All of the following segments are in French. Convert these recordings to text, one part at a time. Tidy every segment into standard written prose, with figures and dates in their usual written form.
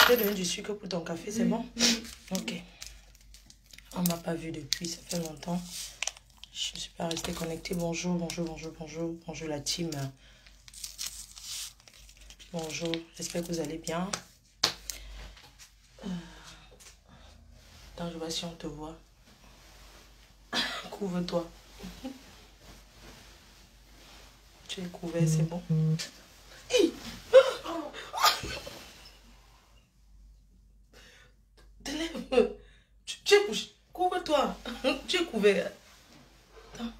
t'ai donné du sucre pour ton café, c'est bon? Ok. On m'a pas vu depuis, ça fait longtemps. Je ne suis pas restée connectée. Bonjour, bonjour, bonjour, bonjour. Bonjour la team. Bonjour, j'espère que vous allez bien. Attends, je vois si on te voit. Couvre-toi. Tu es couvert, c'est bon. Hey! Te lève. Tu es couché. Couvre-toi. Tu es couvert. Attends.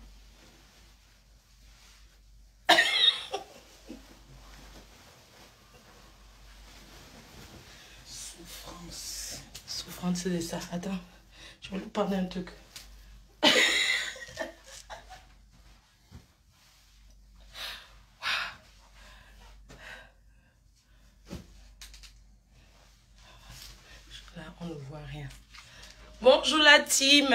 Souffrance. Souffrance, c'est ça. Attends. Je vais lui parler un truc. Là, on ne voit rien. Bonjour la team.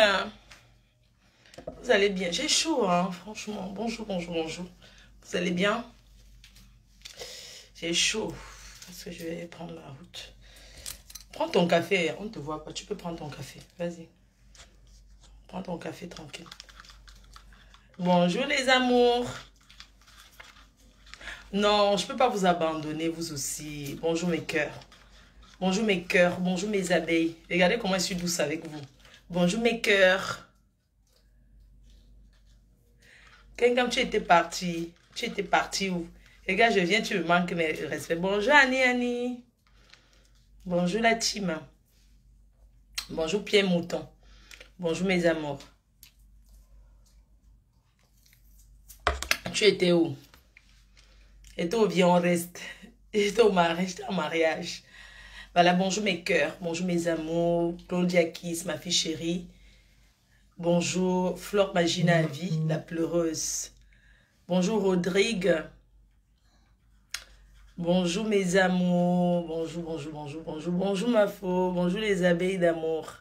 Vous allez bien? J'ai chaud, hein, franchement. Bonjour, bonjour, bonjour. Vous allez bien? J'ai chaud. Parce que je vais prendre la route. Prends ton café. On ne te voit pas. Tu peux prendre ton café. Vas-y. Prends ton café tranquille. Bonjour les amours. Non, je ne peux pas vous abandonner, vous aussi. Bonjour mes cœurs. Bonjour mes cœurs. Bonjour mes abeilles. Regardez comment je suis douce avec vous. Bonjour mes cœurs. Quand tu étais parti, où? Regarde, je viens, tu me manques de respect. Bonjour Annie, Annie. Bonjour la team. Bonjour Pierre Mouton. Bonjour mes amours. Tu étais où? Et toi, viens, on reste. J'étais au mariage, j'étais en mariage. Voilà, bonjour mes cœurs. Bonjour mes amours. Claudia Kiss, ma fille chérie. Bonjour Flore Magina Vie, la pleureuse. Bonjour Rodrigue. Bonjour mes amours. Bonjour, bonjour, bonjour, bonjour. Bonjour ma faux. Bonjour les abeilles d'amour.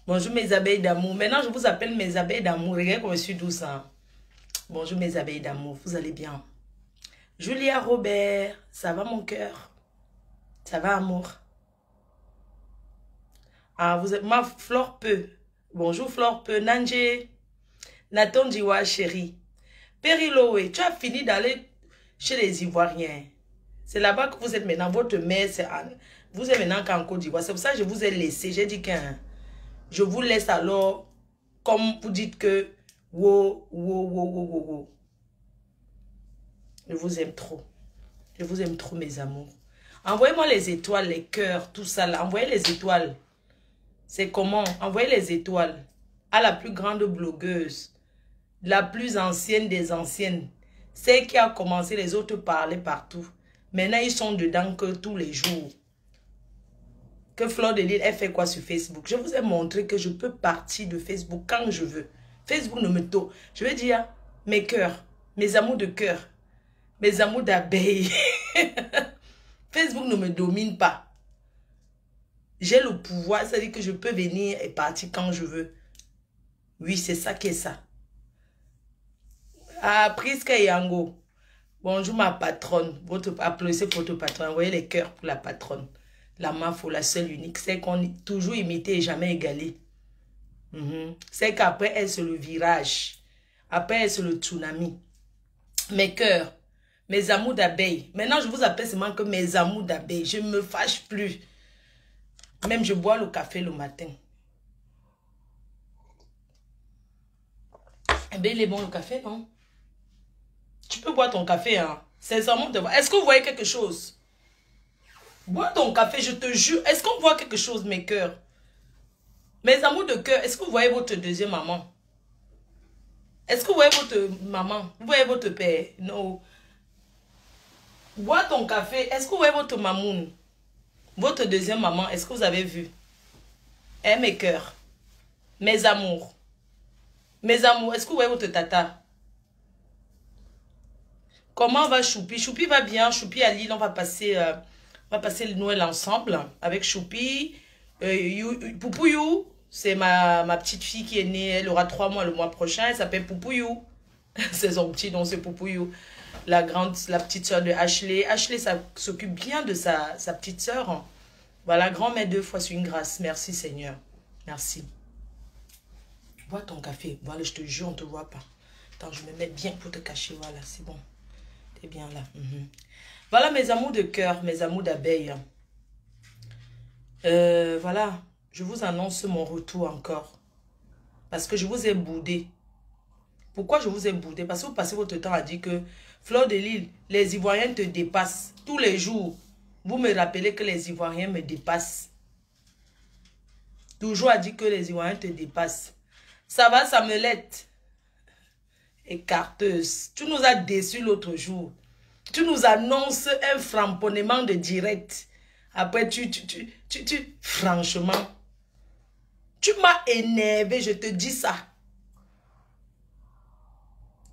Bonjour mes abeilles d'amour. Maintenant, je vous appelle mes abeilles d'amour. Regardez comme je suis douce. Hein? Bonjour mes abeilles d'amour. Vous allez bien? Julia Robert. Ça va mon cœur? Ça va amour? Ah, vous êtes ma Flore Peu. Bonjour Flore Peu. Nanje. Nathan Diwa chérie. Périloé, tu as fini d'aller chez les Ivoiriens. C'est là-bas que vous êtes maintenant. Votre mère, c'est Anne. Vous êtes maintenant qu'en Côte d'Ivoire. C'est pour ça que je vous ai laissé. J'ai dit que je vous laisse alors, comme vous dites que, wow, wow, wow, wow, wow, wow. Je vous aime trop. Je vous aime trop, mes amours. Envoyez-moi les étoiles, les cœurs, tout ça là. Envoyez les étoiles. C'est comment? Envoyez les étoiles à la plus grande blogueuse, la plus ancienne des anciennes. Celle qui a commencé, les autres parlaient partout. Maintenant, ils sont dedans que tous les jours. Que Fleur de Lille, elle fait quoi sur Facebook? Je vous ai montré que je peux partir de Facebook quand je veux. Facebook ne me tôt. Je veux dire, mes cœurs, mes amours de cœur, mes amours d'abeilles. Facebook ne me domine pas. J'ai le pouvoir, c'est-à-dire que je peux venir et partir quand je veux. Oui, c'est ça qui est ça. Ah, Priska Yango. Bonjour ma patronne. Applaudissez pour votre patronne. Envoyez les cœurs pour la patronne. La mafo, la seule unique. C'est qu'on est toujours imité et jamais égalé. C'est qu'après elle, c'est le virage. Après elle, c'est le tsunami. Mes cœurs, mes amours d'abeilles. Maintenant, je vous appelle seulement que mes amours d'abeilles. Je ne me fâche plus. Même je bois le café le matin. Eh bien, il est bon le café, non? Tu peux boire ton café, hein? Sincèrement, est-ce que vous voyez quelque chose? Bois ton café, je te jure. Est-ce qu'on voit quelque chose, mes cœurs? Mes amours de cœur, est-ce que vous voyez votre deuxième maman? Est-ce que vous voyez votre maman? Vous voyez votre père? Non. Bois ton café. Est-ce que vous voyez votre mamoun? Votre deuxième maman, est-ce que vous avez vu? Eh, mes cœurs. Mes amours. Mes amours, est-ce que vous voyez votre tata? Comment va Choupi? Choupi va bien. Choupi à Lille, on va passer le Noël ensemble avec Choupi. Poupouyou, c'est ma petite fille qui est née. Elle aura 3 mois le mois prochain. Elle s'appelle Poupouyou. C'est son petit nom, c'est Poupouyou. La petite soeur de Ashley. Ashley s'occupe bien de sa petite soeur. Voilà, grand-mère 2 fois sur une grâce. Merci Seigneur. Merci. Bois ton café. Voilà, je te jure, on ne te voit pas. Attends, je me mets bien pour te cacher. Voilà, c'est bon. T'es bien là. Voilà mes amours de cœur, mes amours d'abeille. Voilà, je vous annonce mon retour encore. Parce que je vous ai boudé. Pourquoi je vous ai boudé? Parce que vous passez votre temps à dire que Fleur de Lille, les Ivoiriens te dépassent. Tous les jours, vous me rappelez que les Ivoiriens me dépassent. Toujours à dire que les Ivoiriens te dépassent. Ça va, Samuelette? Écarteuse. Tu nous as déçus l'autre jour. Tu nous annonces un framponnement de direct. Après, franchement, tu m'as énervé, je te dis ça.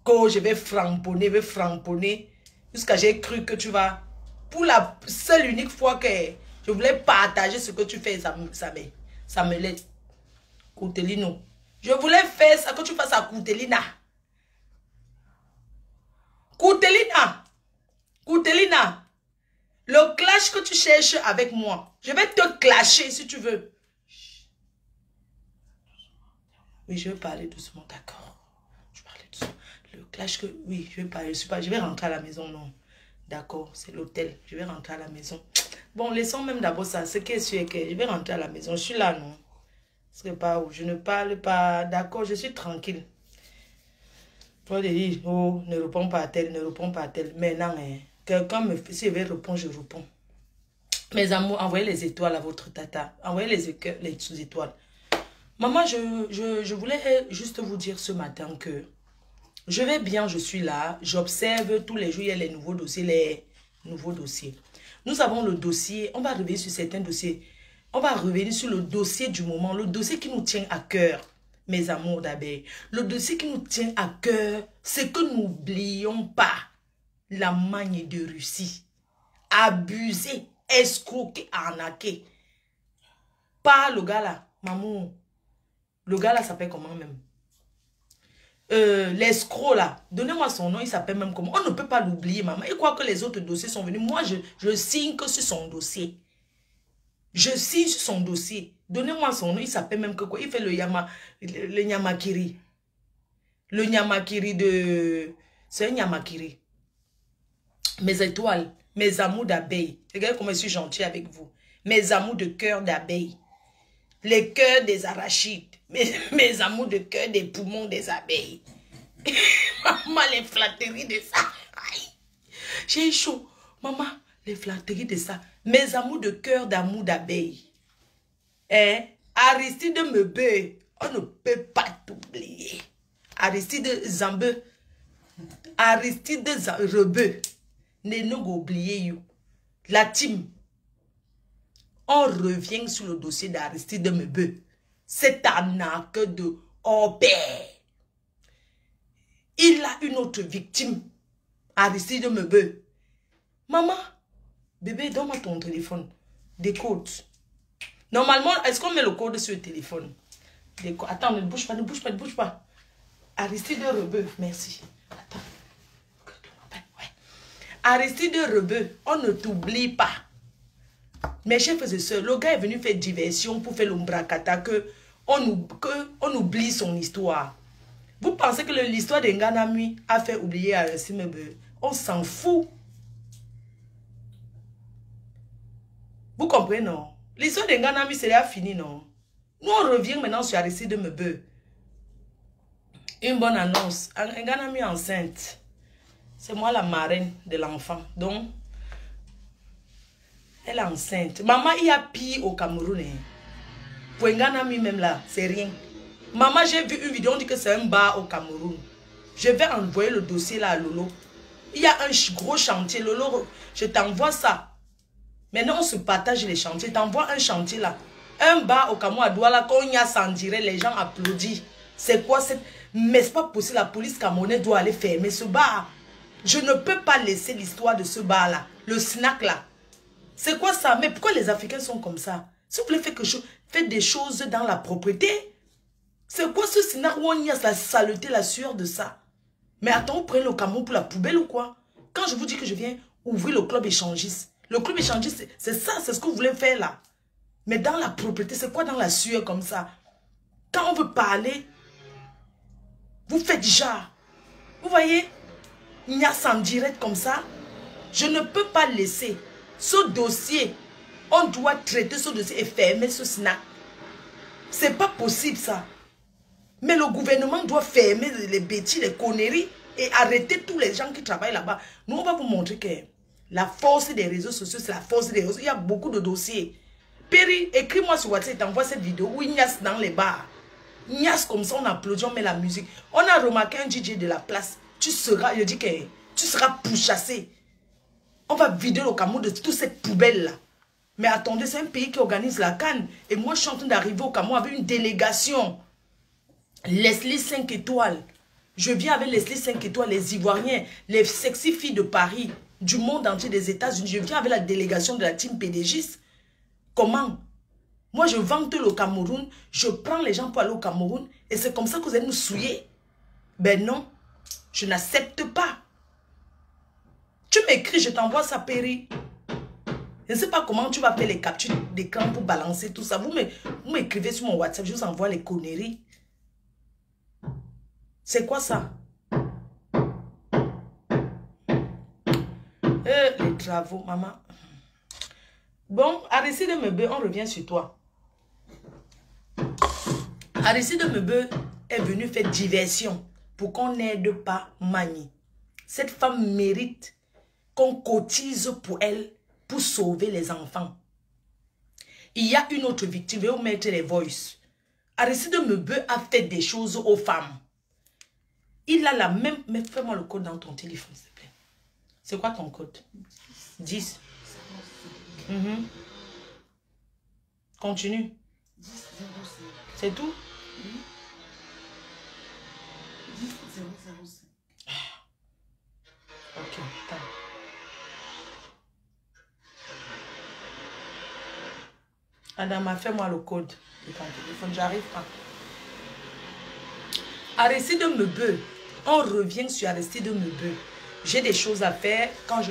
Que je vais framponner, jusqu'à j'ai cru que tu vas, pour la seule unique fois que je voulais partager ce que tu fais, ça me laisse. Coutelino. Je voulais faire ça, que tu fasses à Coutelina. Coutelina, le clash que tu cherches avec moi, je vais te clasher si tu veux. Oui, je vais parler doucement, d'accord. Je vais parler doucement. Le clash que... Oui, je vais parler. Je vais rentrer à la maison, non. D'accord, c'est l'hôtel. Je vais rentrer à la maison. Bon, laissons même d'abord ça. Ce qui est sûr est que je vais rentrer à la maison. Je suis là, non. Parce que pas où je ne parle pas. D'accord, je suis tranquille. Toi, de dire, oh, ne réponds pas à tel, ne réponds pas à tel. Maintenant, hein, quelqu'un me fait, si je vais répondre, je réponds. Mes amours, envoyez les étoiles à votre tata. Envoyez les sous-étoiles. Maman, je voulais juste vous dire ce matin que je vais bien, je suis là. J'observe tous les jours, il y a les nouveaux dossiers, Nous avons le dossier, on va revenir sur certains dossiers. On va revenir sur le dossier du moment, le dossier qui nous tient à cœur, mes amours d'abeilles. Le dossier qui nous tient à cœur, c'est que n'oublions pas la magne de Russie. Abuser, escroquer, arnaquer. Pas le gars là, maman. Le gars là s'appelle comment même? L'escroc là, donnez-moi son nom, il s'appelle même comment? On ne peut pas l'oublier, maman. Et quoi que les autres dossiers sont venus, moi je signe que sur son dossier. Je signe sur son dossier. Donnez-moi son nom, il s'appelle même que quoi? Il fait le Nyamakiri. Le Nyamakiri de... C'est un Nyamakiri. Mes étoiles, mes amours d'abeilles. Regardez comment je suis gentil avec vous. Mes amours de cœur d'abeilles. Les cœurs des arachides. Mes amours de cœur des poumons des abeilles. Maman, les flatteries de ça. J'ai chaud. Maman, les flatteries de ça. Mes amours de cœur d'amour d'abeilles. Aristide Mebe. On ne peut pas t'oublier. Aristide Zambe. Aristide Rebe. Ne nous oubliez you. La team. On revient sur le dossier d'Aristide Mebe. C'est un arnaque de Aubert. Il a une autre victime. Aristide Mebe. Maman, bébé, donne-moi ton téléphone. Des codes. Normalement, est-ce qu'on met le code sur le téléphone? Attends, ne bouge pas, ne bouge pas, ne bouge pas. Aristide Mebe, merci. Attends. Ouais. Aristide Mebe, on ne t'oublie pas. Mes chefs et soeurs, le gars est venu faire diversion pour faire l'ombracata que on oublie son histoire. Vous pensez que l'histoire d'Nganamui a fait oublier Aristide Mebe? On s'en fout. Vous comprenez, non? L'histoire d'Nganamui, c'est déjà fini, non? Nous, on revient maintenant sur Aristide Mebe. Une bonne annonce. Nganamui enceinte. C'est moi la marraine de l'enfant. Donc, elle est enceinte. Maman, il y a pire au Cameroun. Hein. Pour Nganamui même là, c'est rien. Maman, j'ai vu une vidéo, on dit que c'est un bar au Cameroun. Je vais envoyer le dossier là à Lolo. Il y a un gros chantier. Lolo, je t'envoie ça. Maintenant, on se partage les chantiers. T'envoies un chantier là. Un bar au Cameroun à Douala, quand il y a ça en direct, les gens applaudissent. C'est quoi cette... Mais c'est pas possible, la police camerounaise doit aller fermer ce bar. Je ne peux pas laisser l'histoire de ce bar là. Le snack là. C'est quoi ça? Mais pourquoi les Africains sont comme ça? Si vous voulez faire quelque chose, faites des choses dans la propreté. C'est quoi ce snack où on y a la saleté, la sueur de ça? Mais attends, vous prenez le Cameroun pour la poubelle ou quoi? Quand je vous dis que je viens ouvrir le club échangiste, le club échangiste, c'est ça, c'est ce que vous voulez faire là. Mais dans la propriété, c'est quoi dans la sueur comme ça? Quand on veut parler, vous faites genre. Vous voyez, il y a en direct comme ça. Je ne peux pas laisser ce dossier. On doit traiter ce dossier et fermer ce snack. C'est pas possible ça. Mais le gouvernement doit fermer les bêtises, les conneries et arrêter tous les gens qui travaillent là-bas. Nous, on va vous montrer que la force des réseaux sociaux, c'est la force des réseaux. Il y a beaucoup de dossiers. Péri, écris-moi sur WhatsApp, t'envoie cette vidéo où Ignace dans les bars. Ignace comme ça, on applaudit, on met la musique. On a remarqué un DJ de la place. Tu seras, je dis que tu seras pourchassé. On va vider le Cameroun de toute cette poubelle-là. Mais attendez, c'est un pays qui organise la CAN. Et moi, je suis en train d'arriver au Cameroun avec une délégation. Leslie 5 étoiles. Je viens avec Leslie 5 étoiles, les Ivoiriens, les sexy filles de Paris, du monde entier, des États-Unis. Je viens avec la délégation de la team PDGIS. Comment? Moi, je vante le Cameroun, je prends les gens pour aller au Cameroun, et c'est comme ça que vous allez nous souiller? Ben non, je n'accepte pas. Tu m'écris, je t'envoie ça, Péri. Je ne sais pas comment tu vas faire les captures d'écran pour balancer tout ça. Vous m'écrivez sur mon WhatsApp, je vous envoie les conneries. C'est quoi ça? Les travaux, maman. Bon, Aristide Mebe, on revient sur toi. Aristide Mebe est venu faire diversion pour qu'on n'aide pas Mani. Cette femme mérite qu'on cotise pour elle pour sauver les enfants. Il y a une autre victime, je vais vous mettre les voices. Aristide Mebe a fait des choses aux femmes. Il a la même... Mais fais-moi le code dans ton téléphone, s'il te plaît. C'est quoi ton code? 10. Continue. C'est tout? 10-005. Ok, attends. Adama, fais-moi le code de ton téléphone, j'arrive pas. Aristide Mebe, on revient sur Aristide Mebe. J'ai des choses à faire quand je...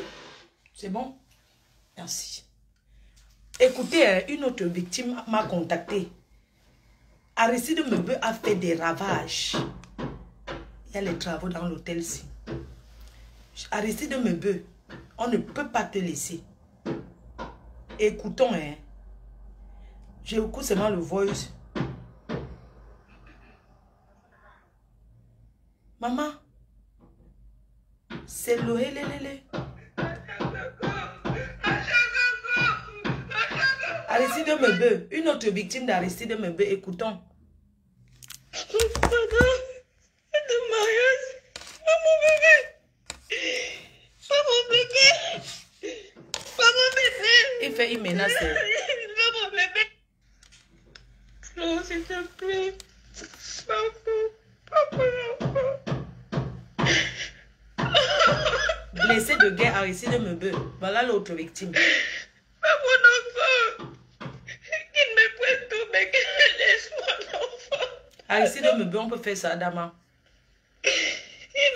C'est bon? Merci. Écoutez, une autre victime m'a contacté. Aristide Mebe a fait des ravages. Il y a les travaux dans l'hôtel-ci. Aristide Mebe, on ne peut pas te laisser. Écoutons, hein. J'écoute seulement le voice. Maman, c'est le lélélé. Aristide Mebe, une autre victime d'Aristide Mebe, écoutons. De mariage. Pas mon bébé. Pas mon bébé. Pas mon bébé. Il fait une menace. Pas mon bébé. Non, s'il te plaît. Papa. Blessé de guerre, Aristide Mebe. Voilà l'autre victime. Pas mon enfant. Qu'il me prenne tout, mais qu'il laisse mon enfant. Aristide Mebe, on peut faire ça, Adama.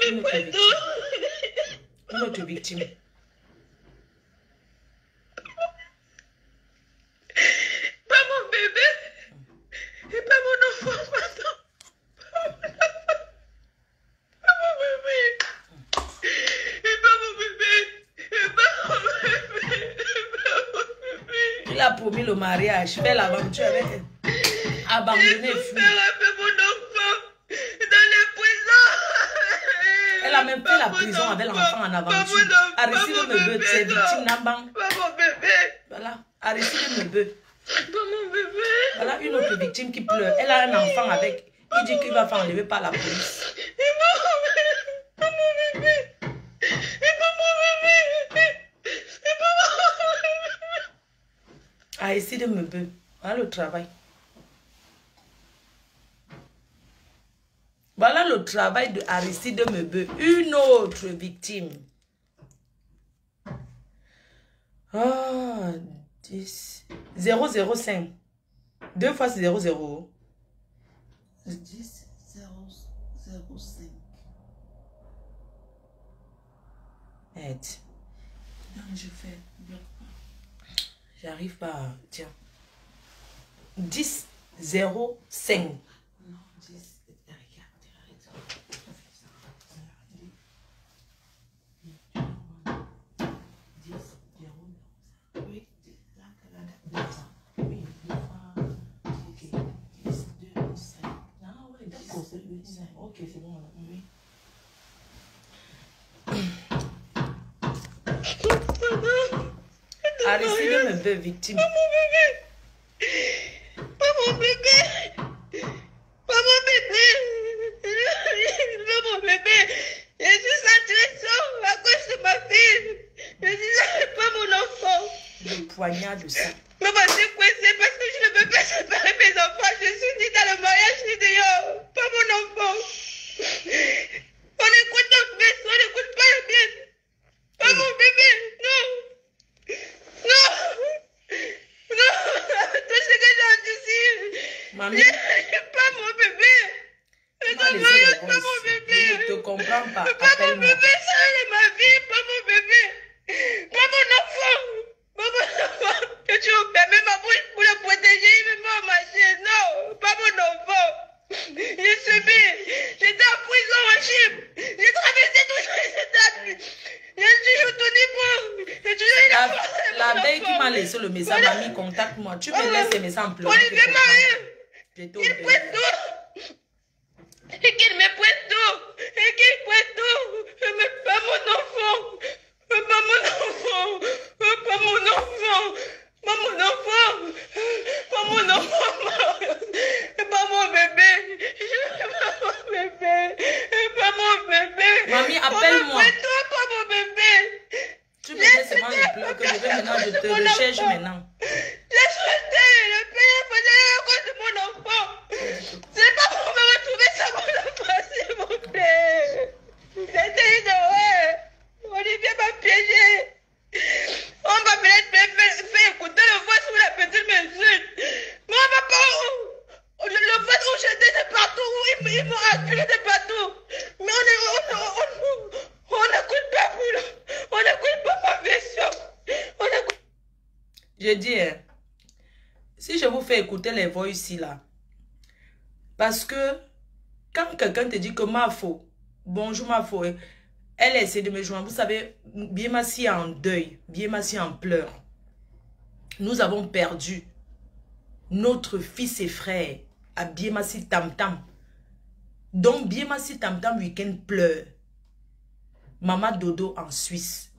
Il me prenne tout. Une autre victime. Pas mon bébé. Et pas mon enfant, pardon. Pas mon bébé. Et pas mon bébé. Et pas mon bébé. Et pas mon bébé. Il a promis le mariage. Fais l'aventure avec elle. Abandonné, fou. Elle a fait mon enfant dans les prisons. Elle a même fait la prison avec l'enfant en aventure. Aristide Mebe, c'est victime Nambang. Pas mon bébé. Voilà. Aristide Mebe. Pas mon bébé. Voilà une autre victime qui pleure. Elle a un enfant avec. Il dit qu'il va faire enlever par la police. Et pas mon bébé. Et pas mon bébé. Et pas mon bébé. Aristide Mebe. Voilà le travail. Voilà le travail de Aristide Mebe. Une autre victime. Ah, 10. 005. 2 fois 00. 10-0-05. Aide. Non, je fais. J'arrive pas. Tiens. 10 05. Non, 10, regarde. Oui, oui, ok, 10, 2, 5. Ah ouais, d'accord, c'est 5. Ok, c'est bon, oui. Aristide me veut victime. Pas mon bébé. Pas mon bébé. Pas mon bébé. Pas mon bébé. Je suis satisfaite à cause de ma fille. Je suis pas mon enfant. Le poignard de ça. Maman, c'est quoi? C'est parce que je ne peux pas séparer mes enfants. Je suis née dans le mariage, je suis dehors. Pas mon enfant. On écoute notre messe, on n'écoute pas le bien. Pas mon bébé. Non. Non. Non. Tout ce que j'ai dit. Mamie. Pas mon bébé. Pas mon bébé. Je ne te comprends pas. Pas mon Appelle-moi. bébé, ça est ma vie. Pas mon bébé. Pas mon enfant. Pas mon enfant. Que tu me permets ma bouche pour le protéger. Il me met en machine. Non, pas mon enfant. J'ai subi. J'étais en prison en Chine. J'ai traversé tout cet état. J'ai toujours tout niveau. J'ai toujours eu La veille qui m'a laissé le message, mamie, contacte-moi. Tu me laisses ces messages en pleurant. Olivier Marie. J'étais au Il prête tout. Et qu'il me prête tout. Et qu'il prête tout. Mais pas mon enfant. Pas mon enfant. Pas mon enfant. Pas mon enfant. Pas mon enfant. Pas mon bébé. Pas mon bébé. Pas mon bébé. Mamie, appelle-moi. Pas mon bébé. Tu me laisses seulement les pleurs que je vais maintenant, je te recherche maintenant. J'ai souhaité le pays à cause de mon enfant. C'est pas pour me retrouver ça mon enfant, s'il vous plaît. C'était une horreur. Olivier m'a piégé. On m'a peut-être fait écouter le voix sur la petite m'insulte. Mais on m'a pas... Le voix où j'étais de partout, ils m'ont acculé de partout. Mais on n'écoute pas plus. On n'écoute pas ma version. On écoute... Je dis, hein, si je vous fais écouter les voix ici, là, parce que quand quelqu'un te dit que ma faux, bonjour ma faux, elle essaie de me joindre, vous savez, Biemassi est en deuil, Biemassi est en pleurs. Nous avons perdu notre fils et frère à Biemassi Tam Tam. Donc Biemassi Tam Tam week-end pleure. Maman Dodo en Suisse.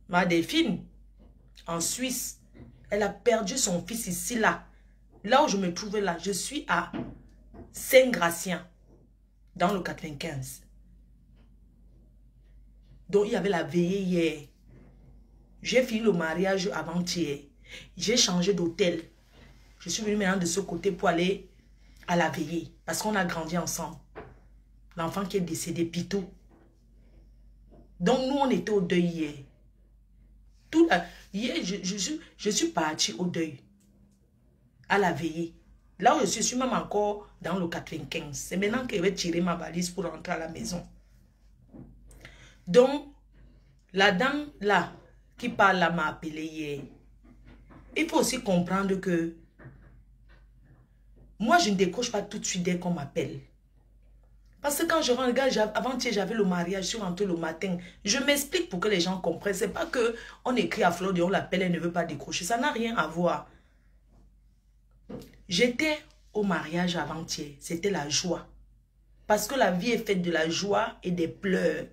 Ma Delphine en Suisse. Elle a perdu son fils ici, là. Là où je me trouvais là, je suis à Saint-Gratien, dans le 95. Donc, il y avait la veillée hier. J'ai fini le mariage avant-hier. J'ai changé d'hôtel. Je suis venue maintenant de ce côté pour aller à la veillée. Parce qu'on a grandi ensemble. L'enfant qui est décédé, Pitou. Donc, nous, on était au deuil hier. Hier, je suis partie au deuil. À la veillée. Là où je suis même encore dans le 95. C'est maintenant que je vais tirer ma valise pour rentrer à la maison. Donc, la dame là, qui parle là, m'a appelé hier. Il faut aussi comprendre que moi, je ne décroche pas tout de suite dès qu'on m'appelle. Parce que quand je rentre, avant-hier, j'avais le mariage, je suis rentrée le matin. Je m'explique pour que les gens comprennent. C'est pas que on écrit à Flore, on l'appelle, elle ne veut pas décrocher. Ça n'a rien à voir. J'étais au mariage avant-hier. C'était la joie. Parce que la vie est faite de la joie et des pleurs.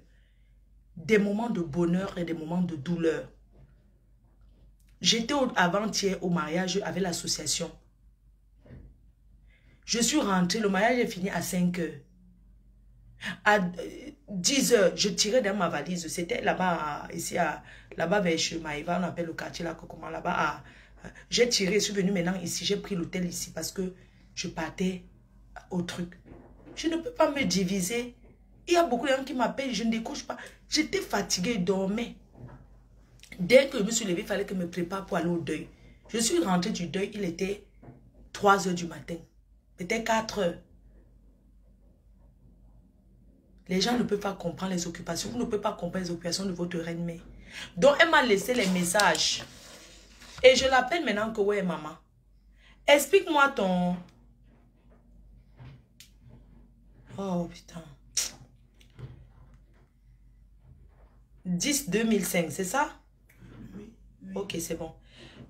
Des moments de bonheur et des moments de douleur. J'étais avant-hier au mariage avec l'association. Je suis rentrée, le mariage est fini à 5 heures. À 10 heures, je tirais dans ma valise. C'était là-bas, ici, là-bas vers chez Maïva, on appelle le quartier là, comment là-bas. J'ai tiré, je suis venue maintenant ici, j'ai pris l'hôtel ici parce que je partais au truc. Je ne peux pas me diviser. Il y a beaucoup de gens qui m'appellent, je ne décroche pas. J'étais fatiguée, je dormais. Dès que je me suis levée, il fallait que je me prépare pour aller au deuil. Je suis rentrée du deuil, il était 3 heures du matin. Peut-être 4 heures. Les gens ne peuvent pas comprendre les occupations. Vous ne pouvez pas comprendre les occupations de votre reine-mère. Donc, elle m'a laissé les messages. Et je l'appelle maintenant que, ouais, maman. Explique-moi ton... Oh, putain. 10-2005, c'est ça? Oui. Ok, c'est bon.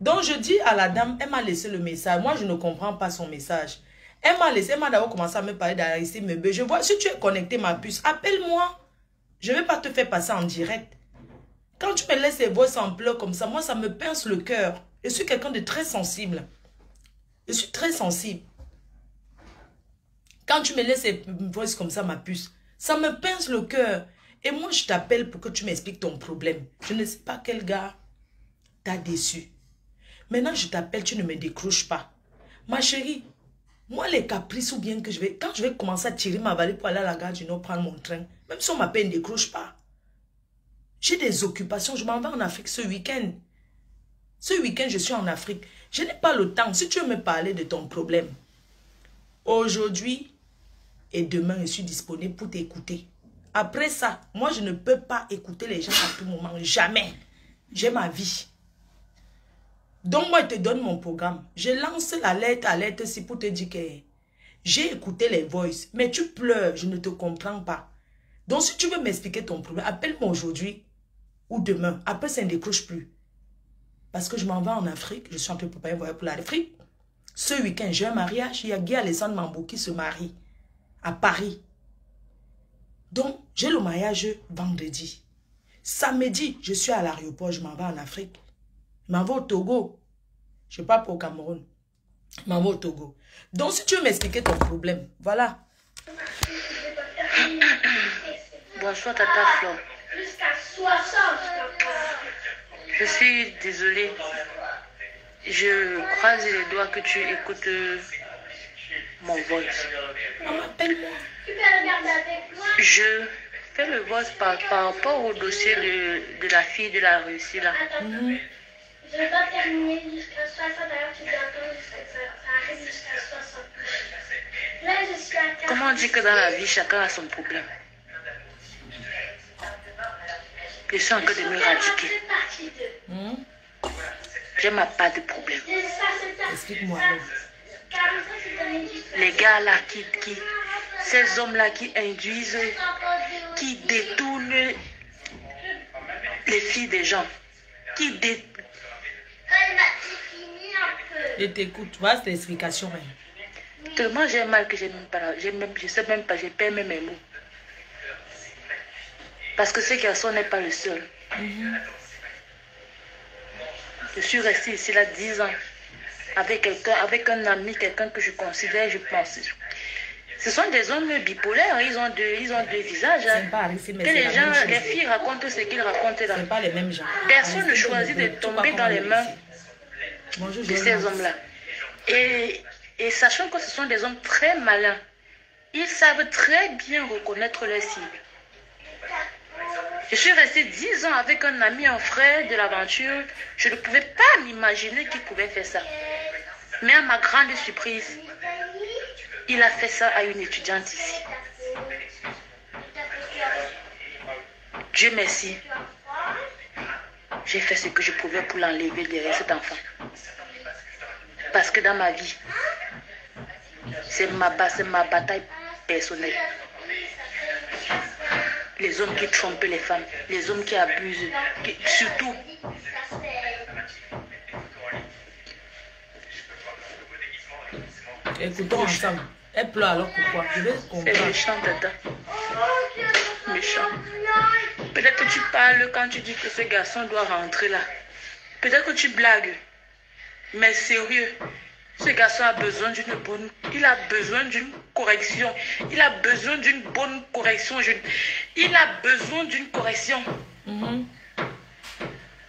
Donc, je dis à la dame, elle m'a laissé le message. Moi, je ne comprends pas son message. Elle m'a d'abord commencé à me parler d'Aristide Mebe. Je vois, si tu es connecté, ma puce, appelle-moi. Je ne vais pas te faire passer en direct. Quand tu me laisses les voix en pleurs comme ça, moi, ça me pince le cœur. Je suis quelqu'un de très sensible. Je suis très sensible. Quand tu me laisses les voix comme ça, ma puce, ça me pince le cœur. Et moi, je t'appelle pour que tu m'expliques ton problème. Je ne sais pas quel gars t'a déçu. Maintenant, je t'appelle, tu ne me décroches pas. Ma chérie, moi, les caprices ou bien que je vais... Quand je vais commencer à tirer ma valise pour aller à la gare du Nord, prendre mon train, même si on m'appelle, ne décroche pas. J'ai des occupations. Je m'en vais en Afrique ce week-end. Ce week-end, je suis en Afrique. Je n'ai pas le temps. Si tu veux me parler de ton problème, aujourd'hui et demain, je suis disponible pour t'écouter. Après ça, moi, je ne peux pas écouter les gens à tout moment. Jamais. J'ai ma vie. Donc, moi, je te donne mon programme. Je lance l'alerte, si pour te dire que j'ai écouté les voices. Mais tu pleures, je ne te comprends pas. Donc, si tu veux m'expliquer ton problème, appelle-moi aujourd'hui ou demain. Après, ça ne décroche plus. Parce que je m'en vais en Afrique. Je suis en train de préparer un voyage pour l'Afrique. Ce week-end, j'ai un mariage. Il y a Guy Alessandre Mambo qui se marie à Paris. Donc, j'ai le mariage vendredi. Samedi, je suis à l'aéroport. Je m'en vais en Afrique. Je m'en vais au Togo. Je ne pars pas au Cameroun. Je m'en vais au Togo. Donc, si tu veux m'expliquer ton problème, voilà. Bonsoir, Tata Flo. Je suis désolée. Je croise les doigts que tu écoutes mon voice. Je fais le voice par rapport au dossier de la fille de la Russie là. Je vais pas terminer jusqu'à 60, d'ailleurs tu dois attendre jusqu'à ça arrive jusqu'à 60. Là je suis à 40. Comment on dit que dans la vie, chacun a son problème? Je suis en train de me radiquer. Je n'ai pas de problème. Explique-moi. Les gars là ces hommes là qui induisent, qui détournent les filles des gens, qui détournent. Je t'écoute. Voilà cette explication même. Tellement j'ai mal que je sais même pas, j'ai perds même mes mots. Parce que ce garçon n'est pas le seul. Je suis restée ici là 10 ans. Avec un ami, quelqu'un que je considère, je pense. Ce sont des hommes bipolaires, ils ont deux visages. Hein. Les filles racontent ce qu'ils racontent là. C'est pas les mêmes gens. Personne ne choisit de tomber dans les mains de ces hommes-là. Et sachant que ce sont des hommes très malins, ils savent très bien reconnaître leurs cibles. Je suis restée 10 ans avec un ami, un frère de l'aventure. Je ne pouvais pas m'imaginer qu'il pouvait faire ça. Mais à ma grande surprise, il a fait ça à une étudiante ici. Dieu merci. J'ai fait ce que je pouvais pour l'enlever derrière cet enfant. Parce que dans ma vie, c'est ma bataille personnelle. Les hommes qui trompent les femmes, les hommes qui abusent, surtout. Écoutons ensemble. Elle pleure alors pourquoi? Je vais comprendre. C'est méchant, Tata. Méchant. Peut-être que tu parles quand tu dis que ce garçon doit rentrer là. Peut-être que tu blagues. Mais sérieux, ce garçon a besoin d'une bonne... Il a besoin d'une correction. Il a besoin d'une bonne correction. Il a besoin d'une correction.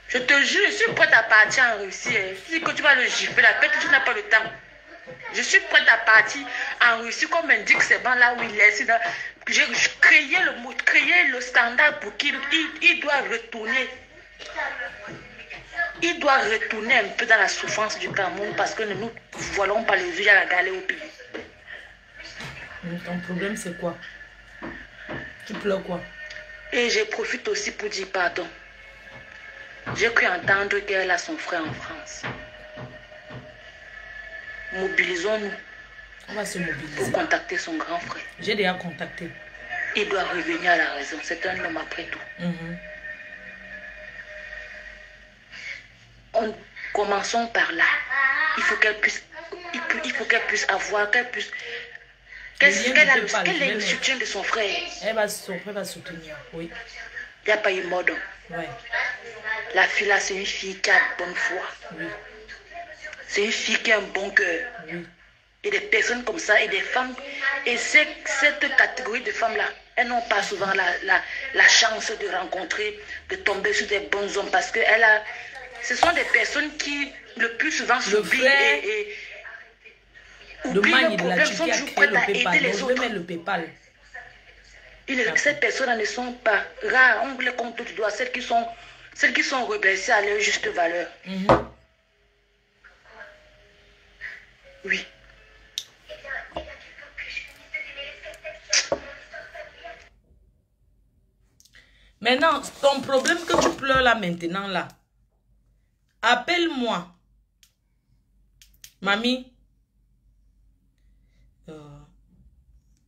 Je te jure, je suis prête à partir en Russie. Si que tu vas le gifler, peut-être que tu n'as pas le temps. Je suis prête à partir en Russie, comme indique ces bancs là où il est. J'ai créé le standard pour qu'il doit retourner. Il doit retourner un peu dans la souffrance du Cameroun parce que ne nous voilons pas les yeux à la galère au pays. Ton problème c'est quoi? Tu pleures quoi? Et je profite aussi pour dire pardon. J'ai cru entendre qu'elle a son frère en France. Mobilisons-nous. On va se Pour mobiliser. contacter son grand frère. J'ai déjà contacté. Il doit revenir à la raison. C'est un homme après tout. Commençons par là. Il faut qu'elle puisse, il faut qu'elle puisse avoir, qu'elle puisse... Quel est le soutien de son frère? Son frère va soutenir, oui. Il n'y a pas eu mort d'homme. Ouais. La fille là, c'est une fille qui a bonne foi. Oui. C'est une fille qui a un bon cœur. Oui. Et des personnes comme ça, et des femmes, et cette catégorie de femmes-là, elles n'ont pas souvent la chance de rencontrer, de tomber sur des bons hommes, parce que ce sont des personnes qui, le plus souvent, s'oublient et oublient leurs problèmes, sont toujours prêtes à aider les autres. Le PayPal. Ces personnes ne sont pas rares, on les compte du doigt, celles qui sont rebaissées à leur juste valeur. Oui. Maintenant, ton problème que tu pleures là maintenant là, appelle-moi. Mamie.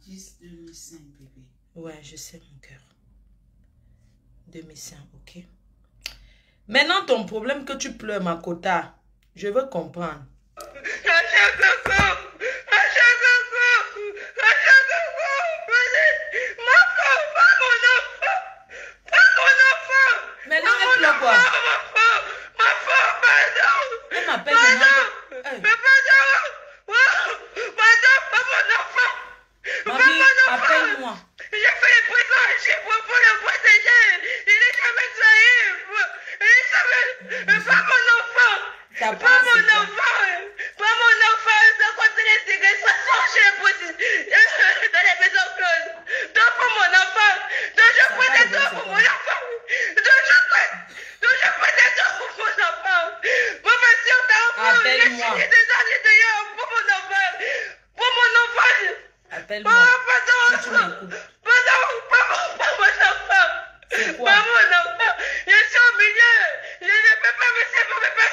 10 2005 bébé. Ouais, je sais mon cœur. 2005, ok. Maintenant, ton problème que tu pleures, Makota, je veux comprendre. Maintenant, elle pleure quoi? Elle m'appelle maintenant. Mamie, appelle-moi. J'ai fait les présents chez moi pour le protéger. Il n'est jamais joyeux. Il n'est jamais... Pas mon enfant. Pas mon enfant. Ça continue les cigarettes. Ça sort chez les policiers. Dans les maisons closes. Donc pour mon enfant. Donc je protège tout pour mon enfant. Donc je protège tout pour mon enfant. Pour monsieur Carrefour. Appelle-moi. Je suis des années dehors pour mon enfant. Pour mon enfant. Appelle-moi. Si tu m'écoutes. C'est quoi? Je suis au milieu. Je ne peux pas me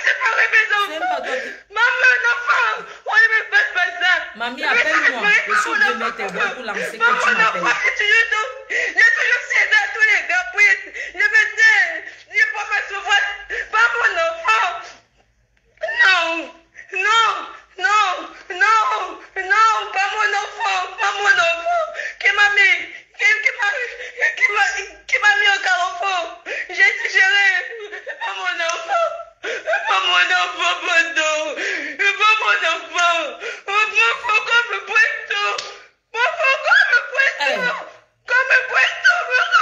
séparer mes enfants. Maman, enfant, on ne peut pas faire ça. Mamie, appelle-moi. Je suis obligée de mettre tes voix pour lancer que tu m'appelles. J'ai toujours cédé à tous les gars. Je me dis, je ne peux pas me souvoir. Pas mon enfant. Non, pas mon enfant, qui m'a mis au carrefour. J'ai géré, pas mon enfant, pardon, pas mon enfant, pourquoi me pointe-t-on, comme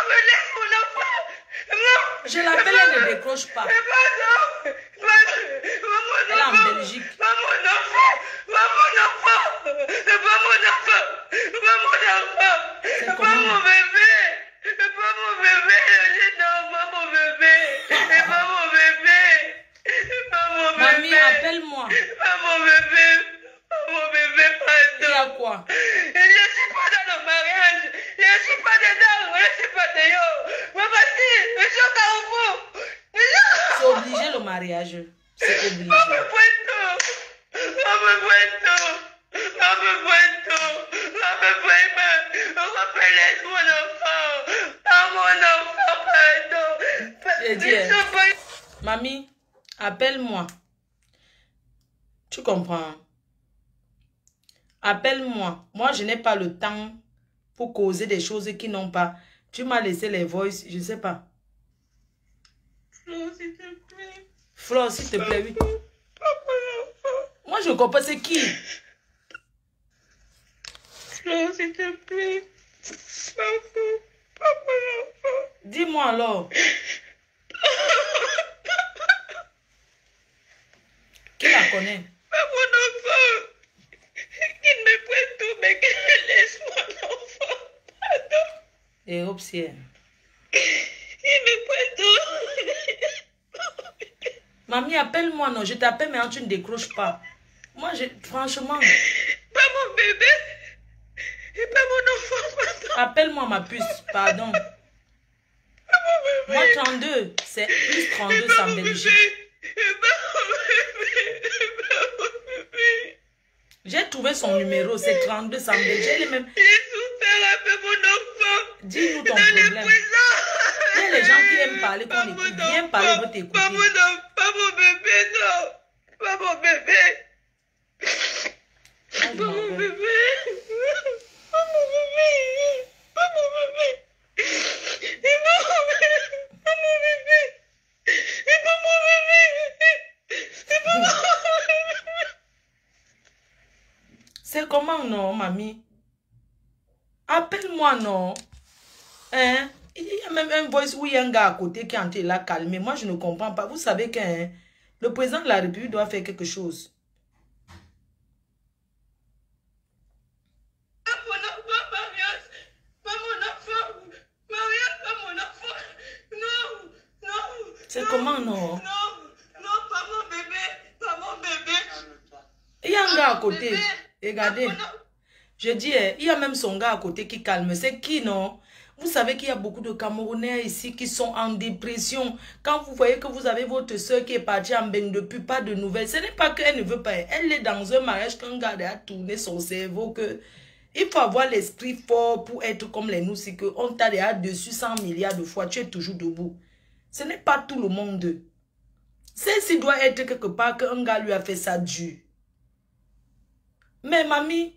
me laisse mon enfant, je l'appelle, elle ne décroche pas. Elle est en Belgique. Mamie, appelle-moi. Il y a quoi? Je suis pas dans le mariage. Je suis pas dedans. Je suis pas dehors. Mais vas-y, je suis au carrefour. C'est obligé le mariage. C'est obligé. J'ai dit, mamie, appelle-moi. Tu comprends? Appelle-moi. Moi, je n'ai pas le temps pour causer des choses qui n'ont pas. Tu m'as laissé les voices, je ne sais pas. Flo, s'il te plaît, oui. Moi, je comprends, c'est qui? Flo, s'il te plaît. Dis-moi alors. Qui la connaît? Mon enfant. Il me prête tout, mais qu'il laisse mon enfant. Pardon. Et observe. Il me prête tout. Mamie, appelle-moi, non. Je t'appelle, mais tu ne décroches pas. Moi, franchement. Pas mon bébé. Et pas mon enfant, pardon. Appelle-moi ma puce, pardon. Moi, 32, c'est plus 32, ça me Belgique. trouvé son numéro, c'est 32 100 000. J'ai les mêmes. J'ai souffert avec mon enfant. Dis-nous ton Dans les problème. prisons. Il y a les gens qui aiment parler qu'on écoute. Viens parler, on veut t'écouter. Pas mon bébé, non. Pas mon bébé. Pas mon bébé. Pas mon bébé. Pas mon bébé. Et pas mon bébé. Pas mon bébé. Et pas mon bébé. Et pas mon bébé. C'est comment, non, mamie? Appelle-moi, non. Hein? Il y a même un voice où il y a un gars à côté qui est en train de la calmer. Moi, je ne comprends pas. Vous savez que le président de la République doit faire quelque chose. Pas mon enfant, Marius. Pas mon enfant. Marius, pas mon enfant. Non, non. C'est comment, non? Non, pas mon bébé. Pas mon bébé. Il y a un gars à côté. Regardez. Je dis, il y a même son gars à côté qui calme. C'est qui, non? Vous savez qu'il y a beaucoup de Camerounais ici qui sont en dépression. Quand vous voyez que vous avez votre soeur qui est partie en bain depuis, pas de nouvelles. Ce n'est pas qu'elle ne veut pas. Elle est dans un mariage qu'un gars a tourné son cerveau. Il faut avoir l'esprit fort pour être comme les nous. C'est qu'on t'a déjà dessus 100 milliards de fois. Tu es toujours debout. Ce n'est pas tout le monde. Celle-ci doit être quelque part qu'un gars lui a fait ça dur. Mais mamie,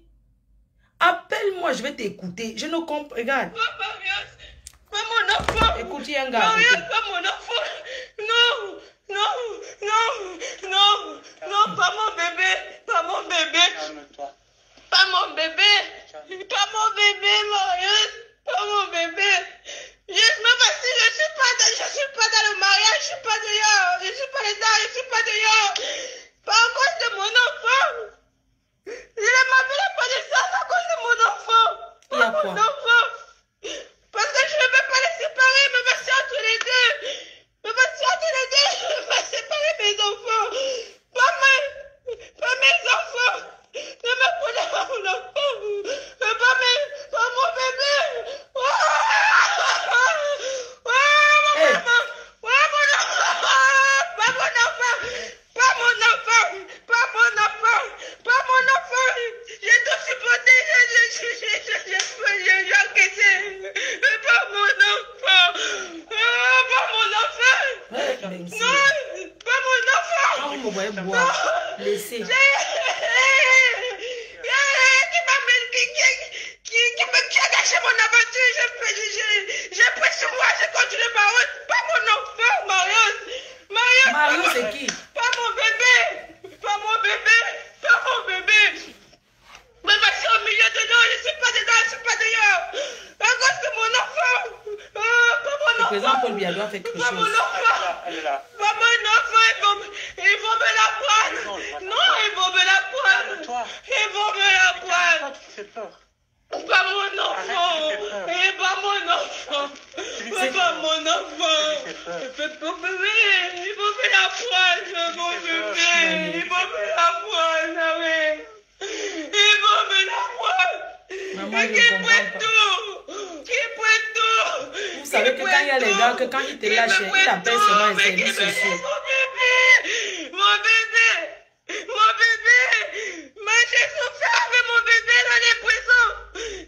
appelle-moi, je vais t'écouter. Je ne comprends. Regarde. Pas mon enfant. Écoute, il y a un gars. Marius, pas mon enfant. Non, non, non, non, non, pas mon bébé. Pas mon bébé. Pas mon bébé. Pas mon bébé, Marius. Pas mon bébé. Même si je suis pas dans le mariage, je suis pas dehors. Je suis pas dedans, je suis pas dehors. Pas à cause de mon enfant. Il m'appelle pas de ça à cause de mon enfant. Il y a quoi? Mon enfant. Parce que je ne veux pas les séparer, mais me suis entre les deux. Je me suis entre les deux. Je ne veux pas séparer mes enfants. Pas mes enfants. Ne me prenez pas mon enfant. Pas mon bébé. J'ai tout supporté, j'ai encaissé. Mais pas mon enfant. Pas mon enfant. Non, pas mon enfant. Quand vous me voyez boire, laissez. Qui a gâché mon aventure. J'ai pris sur moi, j'ai continué ma route. Pas mon enfant, Marius. Marius, c'est qui? Pas mon bébé. Pas mon bébé. Pas mon bébé. Mais je suis au milieu de nous, je suis pas dedans, je suis pas dehors. À cause de mon enfant. Pas mon Le enfant. président Paul Biya doit faire quelque Pas mon chose. enfant. Pas mon enfant, ils vont me la prendre. Non, ils vont me la prendre. Ils vont me la prendre. Pas mon enfant. Et pas mon enfant. Pas mon enfant. Fais pas bébé. Ils vont me la prendre, mon bébé. Ils vont me la prendre, avec. Ils vont me la prendre. Maman, Et je qui comprends prête pas. tout. Qui prête tout. Vous savez que quand il y a les gars, que quand ils te lâchent, ils appellent seulement les services sociaux. Mon bébé. Mon bébé. Mon bébé. Mais j'ai souffert avec mon bébé dans les prisons.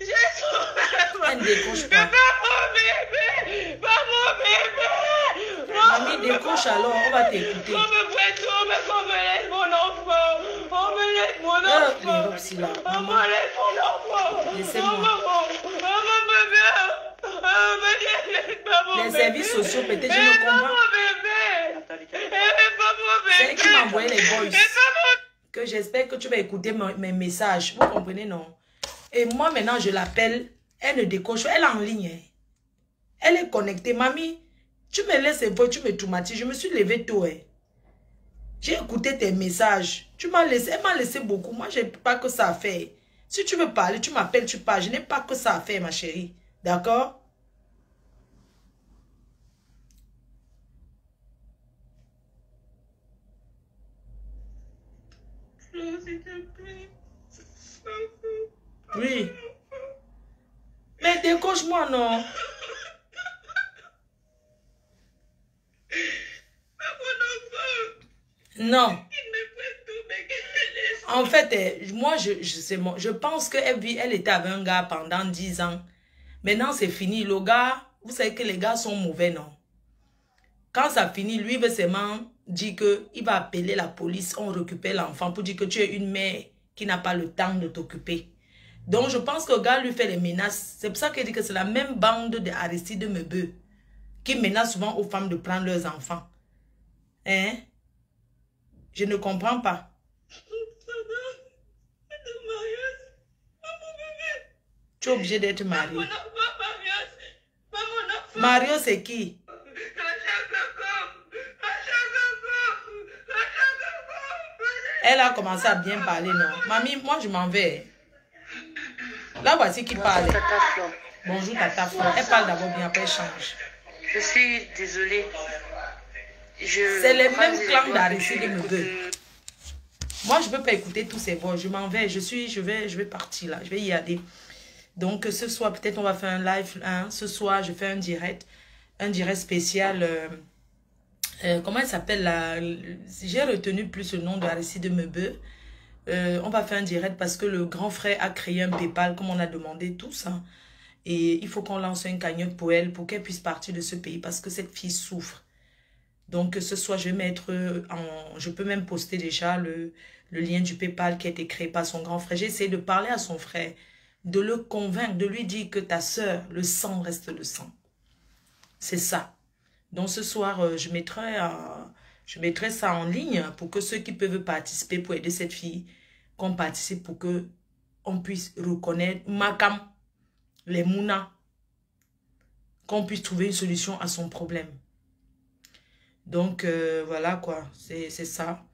J'ai souffert. Elle ne décroche Mais pas. pas mon bébé. Pas mon bébé. Mamie, décroche alors, on va t'écouter. On me prête tout, mais qu'on me laisse mon enfant. On me laisse mon Les enfant. robes, là. On Maman, me laisse mon enfant. Laissez-moi. Oh, maman. Oh, mon bébé. Oh, mon les bébé. services sociaux, peut-être, je Et ne pas comprends. mon bébé. Et pas mon bébé. C'est elle qui m'a envoyé les voices. Et pas mon Que j'espère que tu vas écouter mes messages. Vous comprenez, non? Et moi, maintenant, je l'appelle. Elle ne décroche pas. Elle est en ligne. Hein. Elle est connectée. Mamie, tu me laisses un peu, tu me traumatises. Je me suis levée tôt. Hein. J'ai écouté tes messages. Tu m'as laissé. Elle m'a laissé beaucoup. Moi, je n'ai pas que ça à faire. Si tu veux parler, tu m'appelles, tu parles. Je n'ai pas que ça à faire, ma chérie. D'accord? s'il te plaît. Oui. Mais décoche-moi, non? Mon enfant. Non. Il me fait tout, mais qu'il me laisse. En fait, moi, je pense qu'elle était avec un gars pendant 10 ans. Maintenant, c'est fini. Le gars, vous savez que les gars sont mauvais, non? Quand ça finit, lui veut seulement dire qu'il va appeler la police, on récupère l'enfant pour dire que tu es une mère qui n'a pas le temps de t'occuper. Donc, je pense que le gars lui fait les menaces. C'est pour ça qu'il dit que c'est la même bande de Aristide Meubeu qui menace souvent aux femmes de prendre leurs enfants. Hein? Je ne comprends pas. Tu es obligé d'être marié. Mario, c'est qui? Elle a commencé à bien parler, non? Mamie, moi, je m'en vais. Là, voici qui parle. Bonjour, Tata Flo. Elle parle d'abord bien, après elle change. Je suis désolée. C'est les mêmes clans d'Aristide Meubeu. Moi, je ne peux pas écouter tous ces voix. Je m'en vais. Je vais partir là. Je vais y aller. Donc, ce soir, peut-être on va faire un live. Hein. Ce soir, je fais un direct spécial. Comment elle s'appelle là? J'ai retenu plus le nom d'Aristide Meubeu. On va faire un direct parce que le grand frère a créé un PayPal, comme on a demandé tous. Hein. Et il faut qu'on lance une cagnotte pour elle, pour qu'elle puisse partir de ce pays parce que cette fille souffre. Donc, ce soir, je vais mettre je peux même poster déjà le lien du PayPal qui a été créé par son grand frère. J'ai essayé de parler à son frère, de le convaincre, de lui dire que ta soeur, le sang reste le sang. C'est ça. Donc, ce soir, je mettrai ça en ligne pour que ceux qui peuvent participer pour aider cette fille, qu'on participe pour que on puisse reconnaître Makam, les Mouna, qu'on puisse trouver une solution à son problème. Donc, voilà quoi, c'est ça.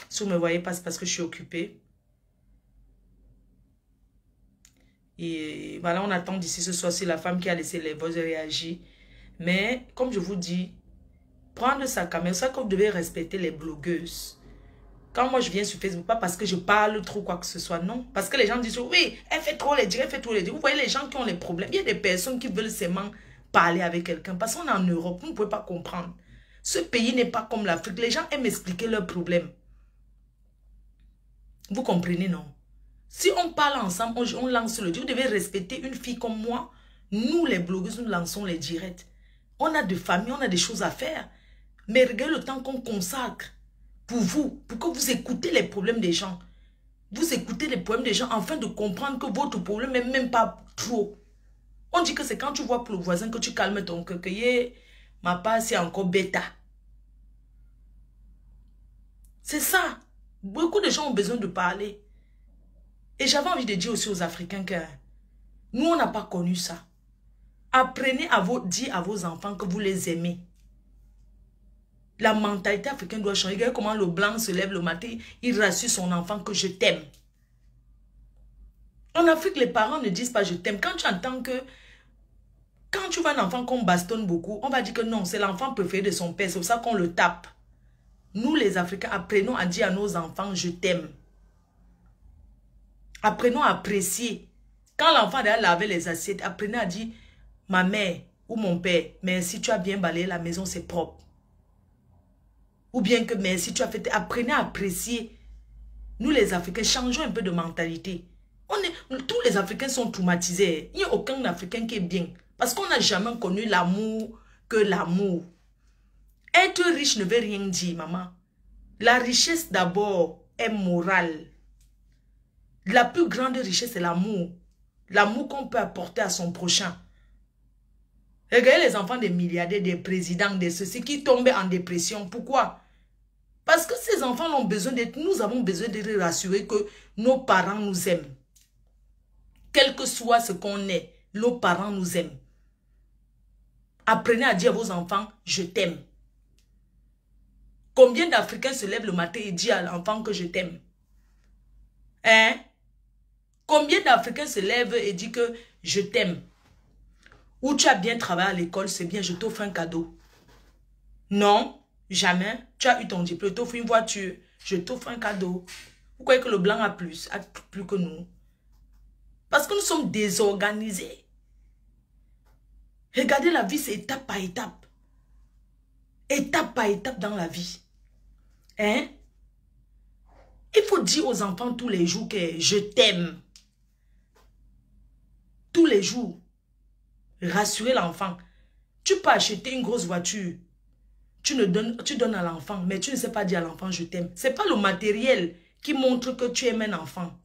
Si vous ne me voyez pas, c'est parce que je suis occupée. Et voilà, on attend d'ici ce soir si la femme qui a laissé les voix réagir. Mais, comme je vous dis, prendre sa caméra, c'est ça que vous devez respecter les blogueuses. Quand moi je viens sur Facebook, pas parce que je parle trop quoi que ce soit, non. Parce que les gens disent, oui, elle fait trop les directs, elle fait trop les directs. Vous voyez les gens qui ont les problèmes. Il y a des personnes qui veulent seulement parler avec quelqu'un. Parce qu'on est en Europe, vous ne pouvez pas comprendre. Ce pays n'est pas comme l'Afrique. Les gens aiment expliquer leurs problèmes. Vous comprenez, non? Si on parle ensemble, on lance le direct. Vous devez respecter une fille comme moi. Nous, les blogueuses, nous lançons les directs. On a des familles, on a des choses à faire. Mais regardez le temps qu'on consacre pour vous, pour que vous écoutez les problèmes des gens. Vous écoutez les problèmes des gens afin de comprendre que votre problème n'est même pas trop. On dit que c'est quand tu vois pour le voisin que tu calmes ton cœur, que ma part, c'est encore bêta. C'est ça. Beaucoup de gens ont besoin de parler. Et j'avais envie de dire aussi aux Africains que nous, on n'a pas connu ça. Apprenez à dire à vos enfants que vous les aimez. La mentalité africaine doit changer. Regardez comment le blanc se lève le matin, il rassure son enfant que je t'aime. En Afrique, les parents ne disent pas je t'aime. Quand tu entends que, quand tu vois un enfant qu'on bastonne beaucoup, on va dire que non, c'est l'enfant préféré de son père. C'est pour ça qu'on le tape. Nous, les Africains, apprenons à dire à nos enfants je t'aime. Apprenons à apprécier. Quand l'enfant a lavé les assiettes, apprenez à dire ma mère ou mon père, merci, tu as bien balayé la maison, c'est propre. Ou bien que merci, tu as fait... Apprenez à apprécier. Nous, les Africains, changeons un peu de mentalité. Tous les Africains sont traumatisés. Il n'y a aucun Africain qui est bien. Parce qu'on n'a jamais connu l'amour que l'amour. Être riche ne veut rien dire, maman. La richesse, d'abord, est morale. La plus grande richesse, c'est l'amour. L'amour qu'on peut apporter à son prochain. Regardez les enfants des milliardaires, des présidents, des ceux qui tombent en dépression. Pourquoi? Parce que ces enfants ont besoin d'être... Nous avons besoin d'être rassurés que nos parents nous aiment. Quel que soit ce qu'on est, nos parents nous aiment. Apprenez à dire à vos enfants, je t'aime. Combien d'Africains se lèvent le matin et disent à l'enfant que je t'aime? Hein? Combien d'Africains se lèvent et disent que je t'aime? Ou tu as bien travaillé à l'école, c'est bien, je t'offre un cadeau. Non, jamais. Tu as eu ton diplôme, je t'offre une voiture, je t'offre un cadeau. Vous croyez que le blanc a plus que nous? Parce que nous sommes désorganisés. Regardez la vie, c'est étape par étape. Étape par étape dans la vie. Hein? Il faut dire aux enfants tous les jours que je t'aime. Tous les jours. Rassurer l'enfant. Tu peux acheter une grosse voiture. Tu donnes à l'enfant, mais tu ne sais pas dire à l'enfant je t'aime. Ce n'est pas le matériel qui montre que tu aimes un enfant.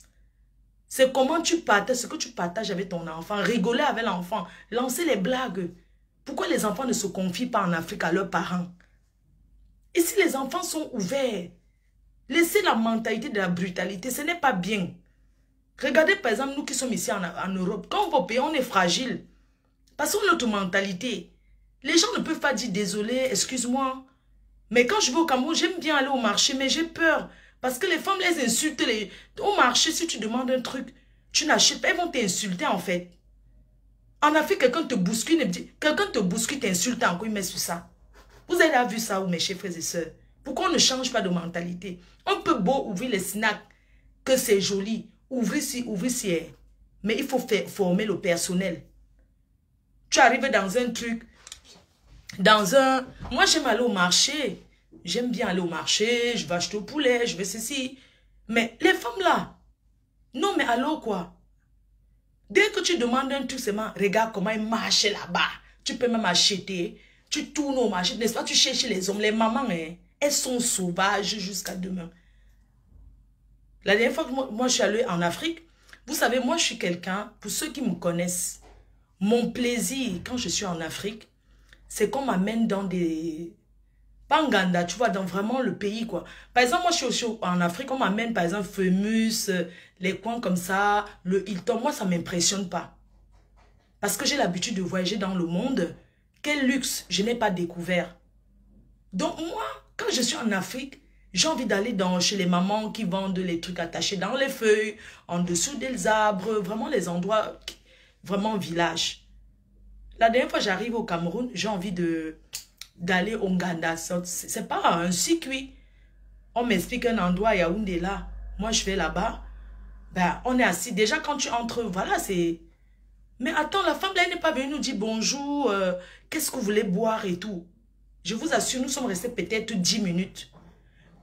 C'est comment tu partages, ce que tu partages avec ton enfant. Rigoler avec l'enfant. Lancer les blagues. Pourquoi les enfants ne se confient pas en Afrique à leurs parents? Et si les enfants sont ouverts, laissez la mentalité de la brutalité, ce n'est pas bien. Regardez par exemple nous qui sommes ici en Europe. Quand on va au pays, on est fragile. Parce qu'on a notre mentalité. Les gens ne peuvent pas dire désolé, excuse-moi. Mais quand je vais au Cameroun, j'aime bien aller au marché, mais j'ai peur. Parce que les femmes les insultent. Au marché, si tu demandes un truc, tu n'achètes pas, elles vont t'insulter en fait. En Afrique, quelqu'un te bouscule, t'insulte encore, il met sur ça. Vous avez vu ça, mes chers frères et sœurs? Pourquoi on ne change pas de mentalité? On peut beau ouvrir les snacks, que c'est joli. Ouvrir si, mais il faut former le personnel. Tu arrives dans un truc, moi j'aime aller au marché. J'aime bien aller au marché, je vais acheter au poulet, je vais ceci. Mais les femmes là, non mais alors quoi? Dès que tu demandes un truc, seulement, regarde comment ils marchent là-bas. Tu peux même acheter, tu tournes au marché, n'est-ce pas? Tu cherches les hommes, les mamans, hein, elles sont sauvages jusqu'à demain. La dernière fois que moi je suis allée en Afrique, vous savez, moi je suis quelqu'un, pour ceux qui me connaissent, mon plaisir quand je suis en Afrique, c'est qu'on m'amène dans des... Pas en Ganda, tu vois, dans vraiment le pays, quoi. Par exemple, moi, je suis aussi en Afrique, on m'amène, par exemple, Femus, les coins comme ça, le Hilton. Moi, ça ne m'impressionne pas. Parce que j'ai l'habitude de voyager dans le monde. Quel luxe, je n'ai pas découvert. Donc, moi, quand je suis en Afrique, j'ai envie d'aller chez les mamans qui vendent les trucs attachés dans les feuilles, en dessous des arbres, vraiment les endroits, vraiment village. La dernière fois, j'arrive au Cameroun, j'ai envie d'aller au Nganda. C'est pas un circuit. On m'explique un endroit à Yaoundé là. Moi, je vais là-bas. Ben, on est assis. Déjà, quand tu entres, voilà, c'est... Mais attends, la femme là, elle n'est pas venue nous dire bonjour, qu'est-ce que vous voulez boire et tout. Je vous assure, nous sommes restés peut-être 10 minutes.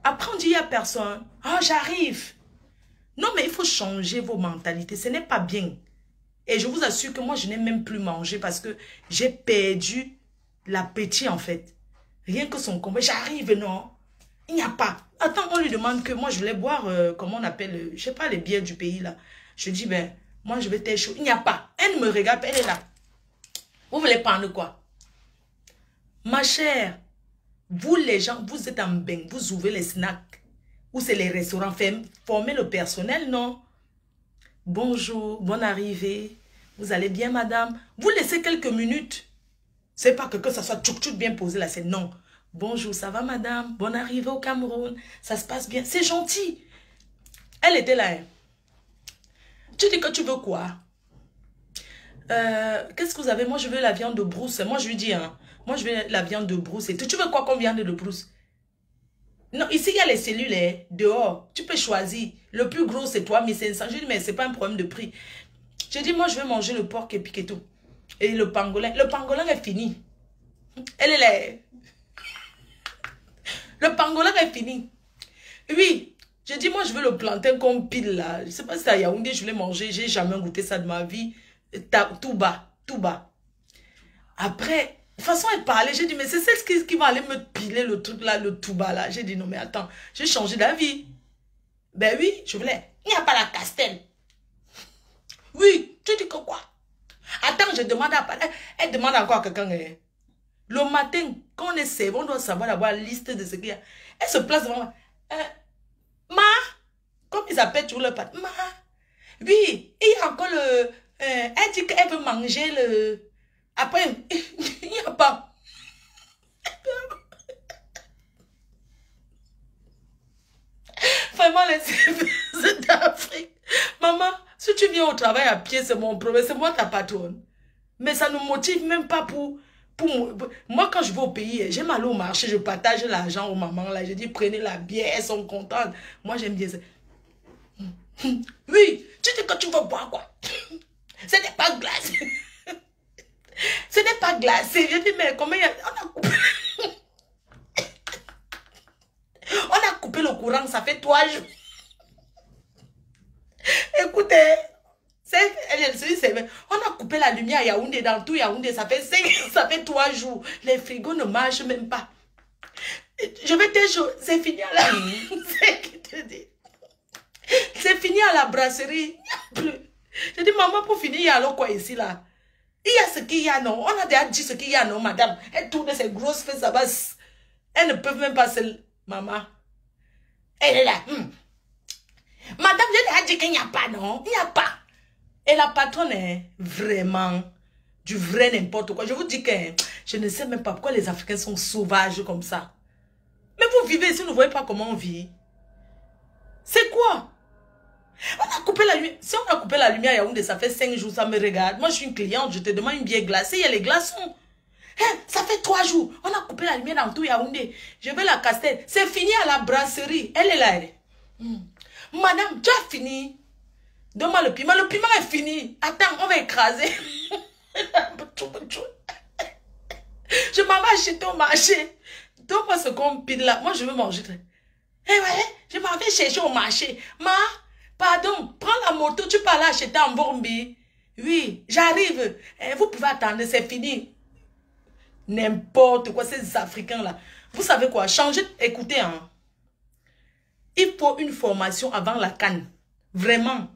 Après, on dit, il n'y a personne. Ah, j'arrive. Non, mais il faut changer vos mentalités. Ce n'est pas bien. Et je vous assure que moi, je n'ai même plus mangé parce que j'ai perdu l'appétit, en fait. Rien que son combat. J'arrive, non. Il n'y a pas. Attends, on lui demande que moi, je voulais boire, comment on appelle, je sais pas, les bières du pays, là. Je dis, ben, moi, je vais t'être chaud. Il n'y a pas. Elle me regarde, elle est là. Vous voulez prendre quoi? Ma chère, vous, les gens, vous êtes en bain, vous ouvrez les snacks. Ou c'est les restaurants, formez le personnel, non? Bonjour, bonne arrivée. Vous allez bien, madame? Vous laissez quelques minutes. C'est pas que ça soit tchouk bien posé là, c'est non. Bonjour, ça va, madame? Bonne arrivée au Cameroun. Ça se passe bien. C'est gentil. Elle était là. Hein. Tu dis que tu veux quoi? Qu'est-ce que vous avez? Moi, je veux la viande de brousse. Moi, je lui dis, hein. Moi, je veux la viande de brousse. Et tu veux quoi comme viande de brousse? Non, ici, il y a les cellules, hein, dehors. Tu peux choisir. Le plus gros, c'est 3500. Je dis, mais c'est pas un problème de prix. J'ai dit, moi, je vais manger le porc et piquer tout. Et le pangolin. Le pangolin est fini. Elle est là. Le pangolin est fini. Oui. J'ai dit, moi, je veux le plantain comme pile, là. Je sais pas si à Yaoundé, je voulais manger. J'ai jamais goûté ça de ma vie. Tout bas. Tout bas. Après... De toute façon, elle parlait, j'ai dit, mais c'est celle qui va aller me piler le truc là, le tout bas là. J'ai dit, non mais attends, j'ai changé d'avis. Ben oui, je voulais. Il n'y a pas la castelle. Oui, tu dis que quoi? Attends, je demande à... Elle demande encore à quelqu'un. Le matin, quand on est servant, on doit savoir d'avoir la liste de ce qu'il y a. Elle se place devant moi. Ma, comme ils appellent toujours le pâte. Ma, oui, il y a encore le... elle dit qu'elle veut manger le... Après, il n'y a pas. Vraiment, les services d'Afrique. Maman, si tu viens au travail à pied, c'est mon problème. C'est moi ta patronne. Mais ça ne me motive même pas pour moi, quand je vais au pays, j'aime aller au marché, je partage l'argent aux mamans. Là, je dis, prenez la bière, elles sont contentes. Moi, j'aime bien ça. Oui, tu dis que tu veux boire quoi? Ce n'est pas glacé. Ce n'est pas glacé. Je dis, mais comment on a coupé le courant, ça fait 3 jours. Écoutez, on a coupé la lumière à Yaoundé, dans tout Yaoundé, ça fait 3 jours. Les frigos ne marchent même pas. Je vais te dire, c'est fini à la... C'est fini à la brasserie. Il n'y a plus. Je dis, maman, pour finir, il y a alors quoi ici, là? Il y a ce qu'il y a, non? On a déjà dit ce qu'il y a, non, madame? Elle tourne ses grosses fesses, ça va. Elles ne peuvent même pas se... Maman. Elle est là. Madame, je l'ai dit qu'il n'y a pas, non? Il n'y a pas. Et la patronne est vraiment du vrai n'importe quoi. Je vous dis que je ne sais même pas pourquoi les Africains sont sauvages comme ça. Mais vous vivez ici, vous ne voyez pas comment on vit. C'est quoi? On a coupé la lumière. Si on a coupé la lumière à Yaoundé, ça fait 5 jours, ça me regarde. Moi, je suis une cliente, je te demande une bière glacée, il y a les glaçons. Hein, ça fait 3 jours. On a coupé la lumière dans tout Yaoundé. Je vais la casser. C'est fini à la brasserie. Elle est là, elle est. Madame, tu as fini. Donne-moi le piment. Le piment est fini. Attends, on va écraser. Je m'en vais acheter au marché. Donne-moi ce qu'on pile là. Moi, je veux manger. Eh ouais, je m'en vais chercher au marché. Ma, pardon, prends la moto, tu peux aller acheter en Bormbi. Oui, j'arrive. Vous pouvez attendre, c'est fini. N'importe quoi, ces Africains-là. Vous savez quoi, changez, écoutez, hein. Il faut une formation avant la canne. Vraiment.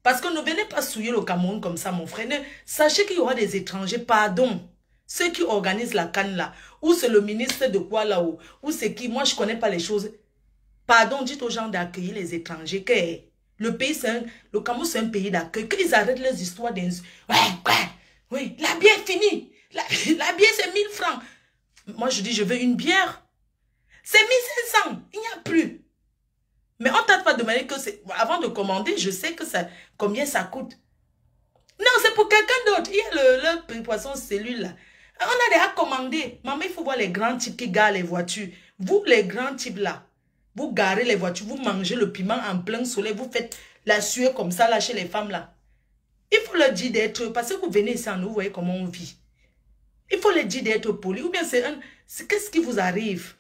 Parce que ne venez pas souiller le Cameroun comme ça, mon frère. Sachez qu'il y aura des étrangers, pardon. Ceux qui organisent la canne là. Ou c'est le ministre de quoi là-haut. Ou c'est qui, moi je ne connais pas les choses. Pardon, dites aux gens d'accueillir les étrangers. Que le pays, le Cameroun, c'est un pays d'accueil. Qu'ils arrêtent les histoires d'un... Oui, la bière est finie. La bière, c'est 1000 francs. Moi, je dis, je veux une bière. C'est 1500. Il n'y a plus. Mais on ne t'a pas demandé que c'est... Avant de commander, je sais que ça... Combien ça coûte. Non, c'est pour quelqu'un d'autre. Il y a le poisson cellule là. On a déjà commandé. Maman, il faut voir les grands types qui garent les voitures. Vous, les grands types là, vous garez les voitures, vous mangez le piment en plein soleil, vous faites la sueur comme ça là chez les femmes là. Il faut leur dire d'être... Parce que vous venez ici en nous, vous voyez comment on vit. Il faut leur dire d'être poli. Ou bien c'est un... Qu'est-ce qui vous arrive?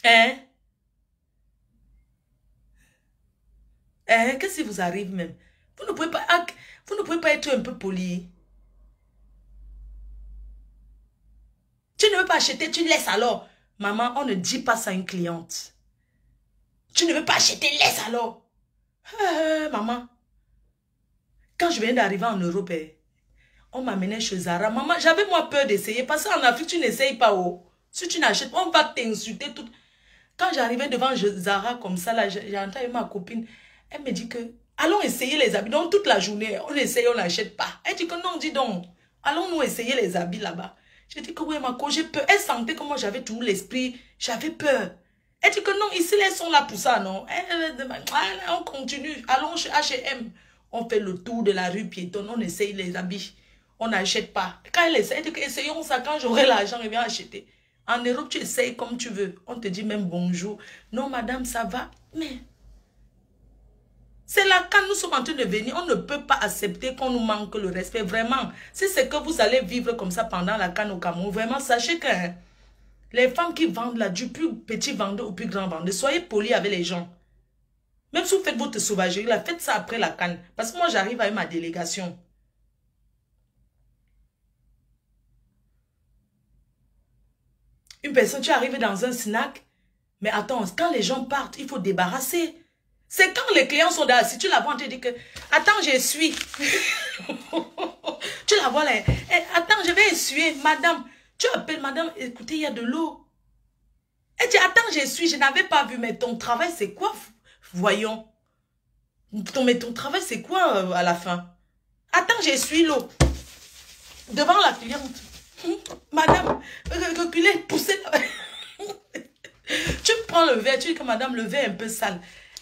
Hein? Qu'est-ce qui vous arrive même? Vous ne pouvez pas être un peu poli. Tu ne veux pas acheter, tu laisses alors. Maman, on ne dit pas ça à une cliente. Tu ne veux pas acheter, laisse alors. Maman, quand je viens d'arriver en Europe, on m'amenait chez Zara. Maman, j'avais moi peur d'essayer. Parce qu'en Afrique, tu n'essayes pas. Oh. Si tu n'achètes pas, on va t'insulter. Tout. Quand j'arrivais devant Zara comme ça, là, j'ai entendu ma copine. Elle me dit que, allons essayer les habits. Donc, toute la journée, on essaye, on n'achète pas. Elle dit que non, dis donc. Allons nous essayer les habits là-bas. J'ai dit que oui, ma co, j'ai peur. Elle sentait que moi, j'avais toujours l'esprit. J'avais peur. Elle dit que non, ici, les sont là pour ça, non. On continue. Allons chez H&M. On fait le tour de la rue piétonne. On essaye les habits. On n'achète pas. Quand elle essaie, elle dit que essayons ça. Quand j'aurai l'argent, je viens acheter. En Europe, tu essayes comme tu veux. On te dit même bonjour. Non, madame, ça va. Mais... c'est là quand nous sommes en train de venir, on ne peut pas accepter qu'on nous manque le respect. Vraiment, si c'est que vous allez vivre comme ça pendant la canne au Cameroun, vraiment, sachez que les femmes qui vendent là, du plus petit vendeur au plus grand vendeur, soyez polis avec les gens. Même si vous faites votre sauvagerie, là, faites ça après la canne. Parce que moi, j'arrive avec ma délégation. Une personne, tu arrives dans un snack, mais attends, quand les gens partent, il faut débarrasser. C'est quand les clients sont là, si tu la vois, on te dit que, attends, j'essuie. Tu la vois là, attends, je vais essuyer, madame. Tu appelles madame, écoutez, il y a de l'eau. Elle dit, attends, j'essuie, je n'avais pas vu, mais ton travail, c'est quoi? Voyons. Mais ton travail, c'est quoi à la fin? Attends, j'essuie l'eau. Devant la cliente. Madame, reculez, poussez. Tu prends le verre, tu dis que madame, le verre est un peu sale.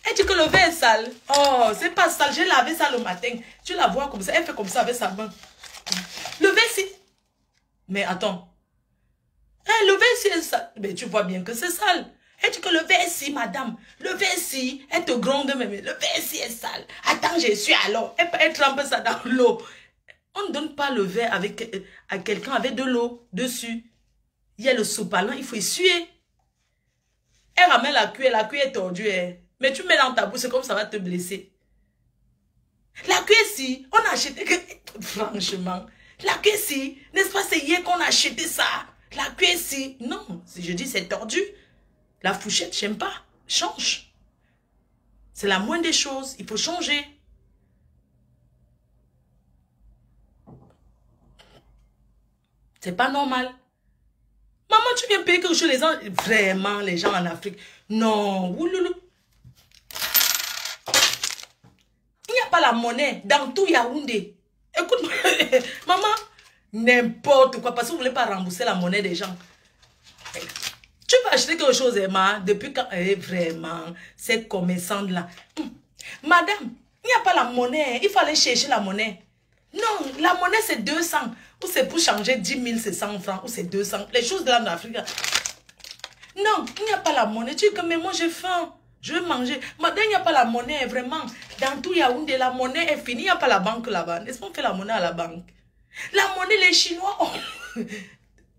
Elle dit que le verre est sale. Oh, c'est pas sale. J'ai lavé ça le matin. Tu la vois comme ça. Elle fait comme ça avec sa main. Le verre, si... Mais attends. Le verre, si est sale. Mais tu vois bien que c'est sale. Elle dit que le verre, si, madame. Le verre, si. Elle te gronde même. Le verre, si est sale. Attends, je suis alors. Elle trempe ça dans l'eau. On ne donne pas le verre avec, à quelqu'un avec de l'eau dessus. Il y a le sopalin. Il faut essuyer. Elle ramène la cuillère est tordue. Mais tu mets dans ta bouche, c'est comme ça va te blesser. La QSI, on a acheté que... Franchement, la QSI, n'est-ce pas, c'est hier qu'on a acheté ça. La QSI, non, si je dis c'est tordu. La fourchette, j'aime pas. Change. C'est la moindre des choses. Il faut changer. C'est pas normal. Maman, tu viens payer quelque chose, les gens... Vraiment, les gens en Afrique. Non. Ouloulou. Il n'y a pas la monnaie dans tout Yaoundé. Écoute-moi, maman, n'importe quoi, parce que vous ne voulez pas rembourser la monnaie des gens. Tu peux acheter quelque chose, Emma, depuis quand... vraiment, ces commerçants-là. Madame, il n'y a pas la monnaie, il fallait chercher la monnaie. Non, la monnaie c'est 200. Ou c'est pour changer 10 000, c'est 100 francs. Ou c'est 200. Les choses de l'Afrique. Non, il n'y a pas la monnaie. Tu dis que mais moi j'ai faim. Je veux manger. Madame, il n'y a pas la monnaie, vraiment. Dans tout Yaoundé, la monnaie est finie. Il n'y a pas la banque là-bas. N'est-ce pas, on fait la monnaie à la banque? La monnaie, les Chinois ont...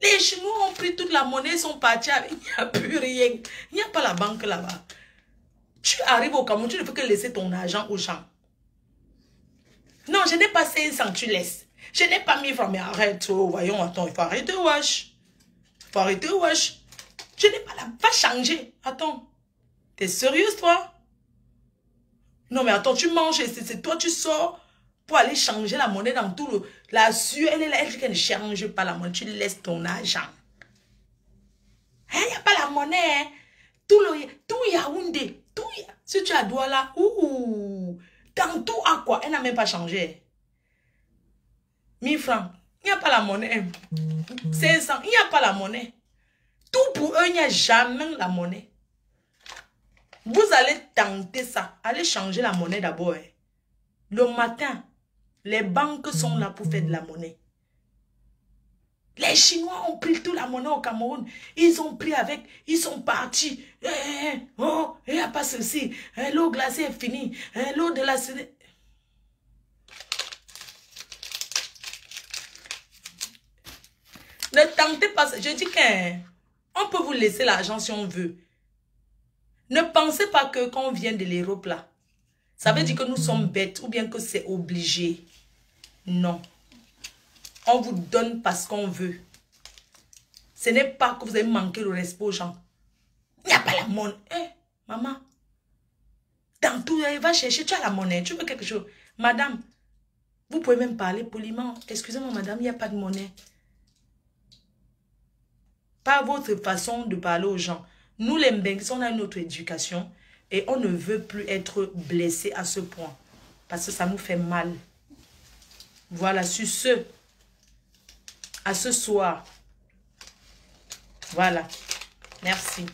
Les Chinois ont pris toute la monnaie, ils sont partis avec... Il n'y a plus rien. Il n'y a pas la banque là-bas. Tu arrives au Cameroun, tu ne peux que laisser ton argent aux gens. Non, je n'ai pas 500, tu laisses. Je n'ai pas 1000 francs, mais arrête. Oh, voyons, attends, il faut arrêter, wesh. Il faut arrêter, wesh. Je n'ai pas la... Va changer. Attends. T'es sérieuse, toi? Non, mais attends, tu manges et c'est toi, tu sors pour aller changer la monnaie dans tout le... La sueur, elle est là, elle dit qu'elle ne change pas la monnaie. Tu laisses ton argent. Il n'y a pas la monnaie, hein. Tout Yaoundé, tout... Si tu as Douala, ouh... Dans tout à quoi? Elle n'a même pas changé. 1000 francs. Il n'y a pas la monnaie. 500. Il n'y a pas la monnaie. Tout pour eux, il n'y a jamais la monnaie. Vous allez tenter ça. Allez changer la monnaie d'abord. Le matin, les banques sont là pour faire de la monnaie. Les Chinois ont pris toute la monnaie au Cameroun. Ils ont pris avec. Ils sont partis. Oh, il n'y a pas ceci. L'eau glacée est finie. L'eau de la... Ne tentez pas ça. Je dis qu'on peut vous laisser l'argent si on veut. Ne pensez pas que quand on vient de l'Europe là, ça veut dire que nous sommes bêtes ou bien que c'est obligé. Non. On vous donne parce qu'on veut. Ce n'est pas que vous avez manqué le respect aux gens. Il n'y a pas la monnaie. Maman. Dans tout, va chercher. Tu as la monnaie. Tu veux quelque chose. Madame, vous pouvez même parler poliment. Excusez-moi, madame, il n'y a pas de monnaie. Pas votre façon de parler aux gens. Nous, les Mbengues, on a une autre éducation et on ne veut plus être blessé à ce point. Parce que ça nous fait mal. Voilà, sur ce, à ce soir. Voilà. Merci.